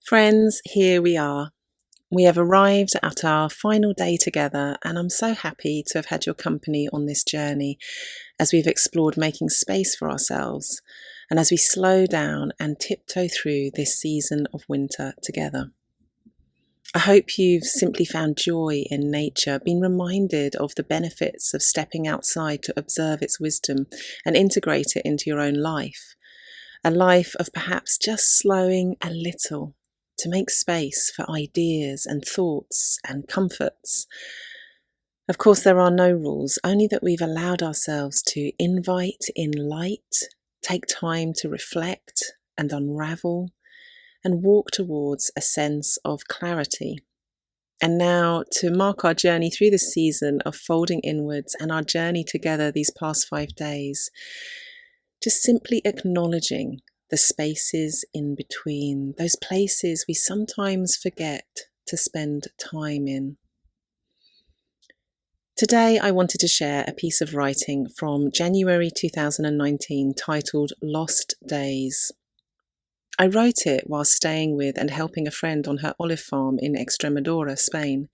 Friends, here we are. We have arrived at our final day together, and I'm so happy to have had your company on this journey as we've explored making space for ourselves and as we slow down and tiptoe through this season of winter together. I hope you've simply found joy in nature, been reminded of the benefits of stepping outside to observe its wisdom and integrate it into your own life. A life of perhaps just slowing a little to make space for ideas and thoughts and comforts. Of course, there are no rules, only that we've allowed ourselves to invite in light, take time to reflect and unravel, and walk towards a sense of clarity. And now, to mark our journey through this season of folding inwards and our journey together these past 5 days, just simply acknowledging the spaces in between, those places we sometimes forget to spend time in. Today, I wanted to share a piece of writing from January 2019 titled Lost Days. I wrote it while staying with and helping a friend on her olive farm in Extremadura, Spain.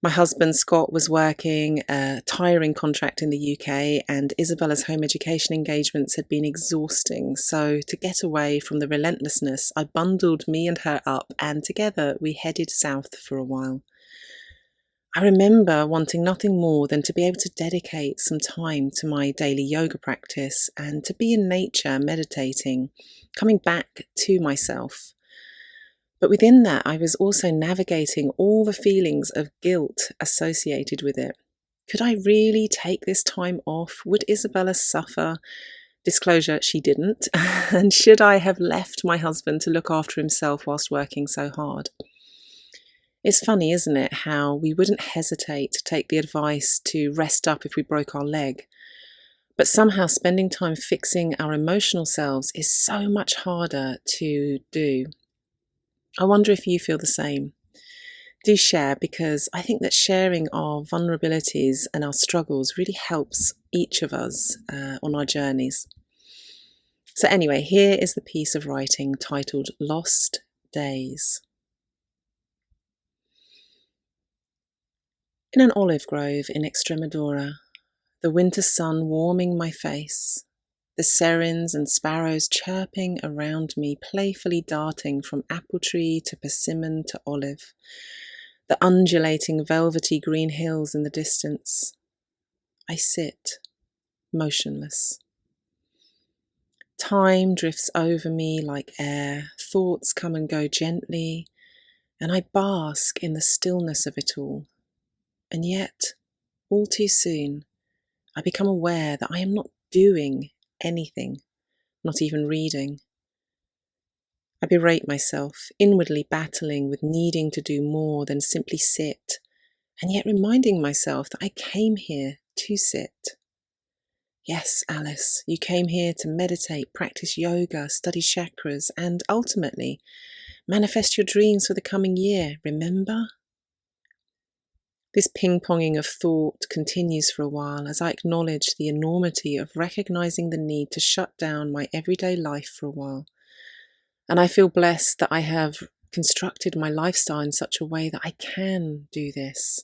My husband, Scott, was working a tiring contract in the UK, and Isabella's home education engagements had been exhausting. So, to get away from the relentlessness, I bundled me and her up, and together we headed south for a while. I remember wanting nothing more than to be able to dedicate some time to my daily yoga practice and to be in nature meditating, coming back to myself. But within that, I was also navigating all the feelings of guilt associated with it. Could I really take this time off? Would Isabella suffer? Disclosure, she didn't. And should I have left my husband to look after himself whilst working so hard? It's funny, isn't it, how we wouldn't hesitate to take the advice to rest up if we broke our leg. But somehow spending time fixing our emotional selves is so much harder to do. I wonder if you feel the same. Do share, because I think that sharing our vulnerabilities and our struggles really helps each of us on our journeys. So anyway, here is the piece of writing titled Lost Days. In an olive grove in Extremadura, the winter sun warming my face, the sirens and sparrows chirping around me, playfully darting from apple tree to persimmon to olive, the undulating velvety green hills in the distance. I sit, motionless. Time drifts over me like air, thoughts come and go gently, and I bask in the stillness of it all. And yet, all too soon, I become aware that I am not doing anything, not even reading. I berate myself, inwardly battling with needing to do more than simply sit, and yet reminding myself that I came here to sit. Yes, Alice, you came here to meditate, practice yoga, study chakras, and ultimately manifest your dreams for the coming year, remember? This ping-ponging of thought continues for a while as I acknowledge the enormity of recognizing the need to shut down my everyday life for a while. And I feel blessed that I have constructed my lifestyle in such a way that I can do this.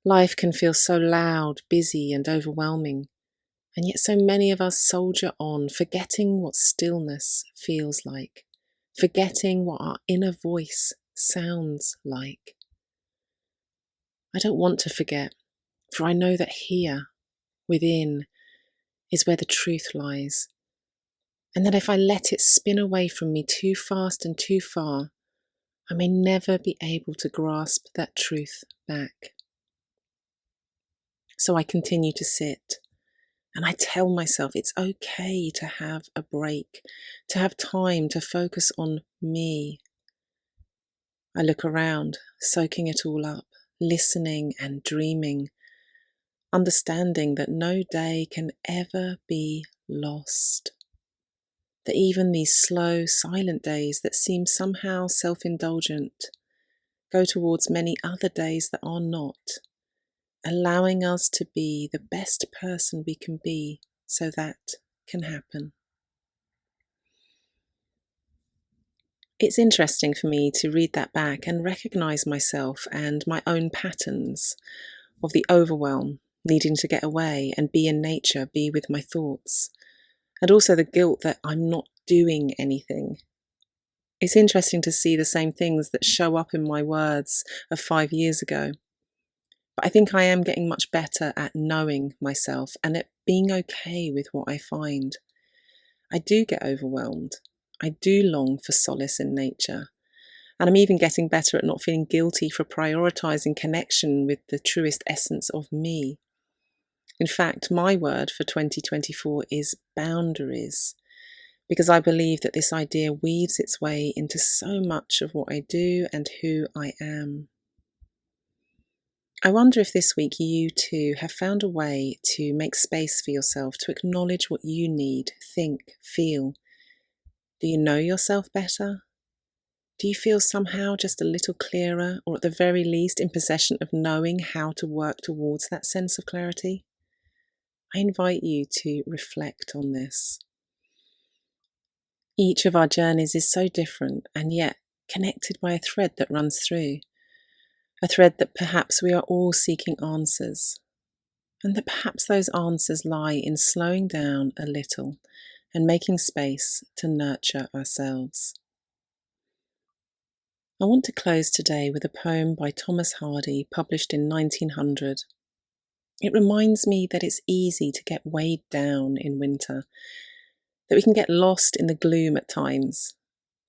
Life can feel so loud, busy, and overwhelming, and yet so many of us soldier on, forgetting what stillness feels like, forgetting what our inner voice sounds like. I don't want to forget, for I know that here, within, is where the truth lies, and that if I let it spin away from me too fast and too far, I may never be able to grasp that truth back. So I continue to sit, and I tell myself it's okay to have a break, to have time to focus on me. I look around, soaking it all up, listening and dreaming, understanding that no day can ever be lost. That even these slow, silent days that seem somehow self-indulgent go towards many other days that are not, allowing us to be the best person we can be so that can happen. It's interesting for me to read that back and recognise myself and my own patterns of the overwhelm, needing to get away and be in nature, be with my thoughts, and also the guilt that I'm not doing anything. It's interesting to see the same things that show up in my words of 5 years ago. But I think I am getting much better at knowing myself and at being okay with what I find. I do get overwhelmed. I do long for solace in nature. And I'm even getting better at not feeling guilty for prioritising connection with the truest essence of me. In fact, my word for 2024 is boundaries, because I believe that this idea weaves its way into so much of what I do and who I am. I wonder if this week you too have found a way to make space for yourself, to acknowledge what you need, think, feel. Do you know yourself better? Do you feel somehow just a little clearer, or at the very least in possession of knowing how to work towards that sense of clarity? I invite you to reflect on this. Each of our journeys is so different and yet connected by a thread that runs through. A thread that perhaps we are all seeking answers, and that perhaps those answers lie in slowing down a little and making space to nurture ourselves. I want to close today with a poem by Thomas Hardy, published in 1900. It reminds me that it's easy to get weighed down in winter, that we can get lost in the gloom at times,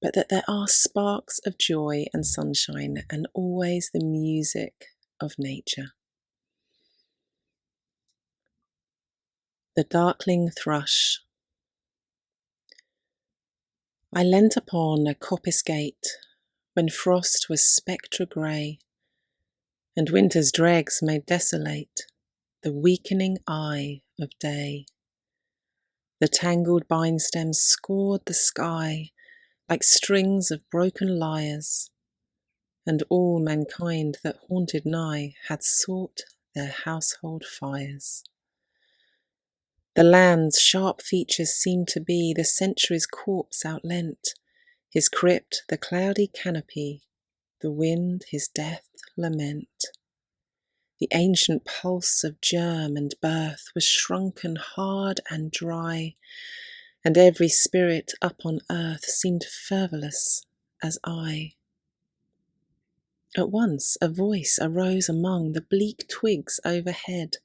but that there are sparks of joy and sunshine and always the music of nature. The Darkling Thrush. I leant upon a coppice gate when frost was spectre grey, and winter's dregs made desolate the weakening eye of day. The tangled vine stems scored the sky like strings of broken lyres, and all mankind that haunted nigh had sought their household fires. The land's sharp features seemed to be the century's corpse outlent, his crypt the cloudy canopy, the wind his death lament. The ancient pulse of germ and birth was shrunken hard and dry, and every spirit up on earth seemed fervorless as I. At once a voice arose among the bleak twigs overhead,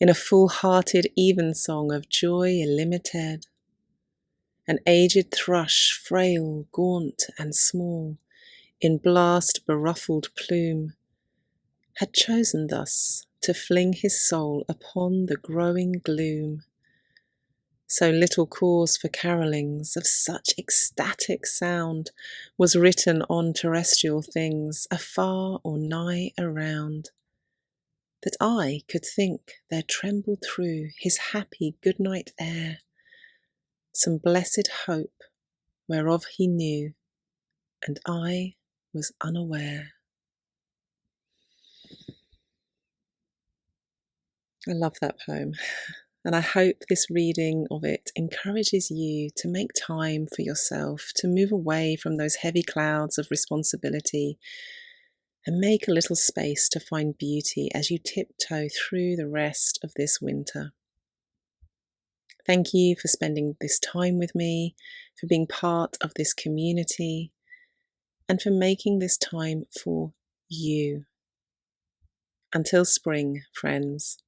in a full-hearted evensong of joy illimited. An aged thrush, frail, gaunt and small, in blast beruffled plume, had chosen thus to fling his soul upon the growing gloom. So little cause for carolings of such ecstatic sound was written on terrestrial things, afar or nigh around, that I could think there trembled through his happy good-night air some blessed hope whereof he knew, and I was unaware. I love that poem, and I hope this reading of it encourages you to make time for yourself, to move away from those heavy clouds of responsibility and make a little space to find beauty as you tiptoe through the rest of this winter. Thank you for spending this time with me, for being part of this community, and for making this time for you. Until spring, friends.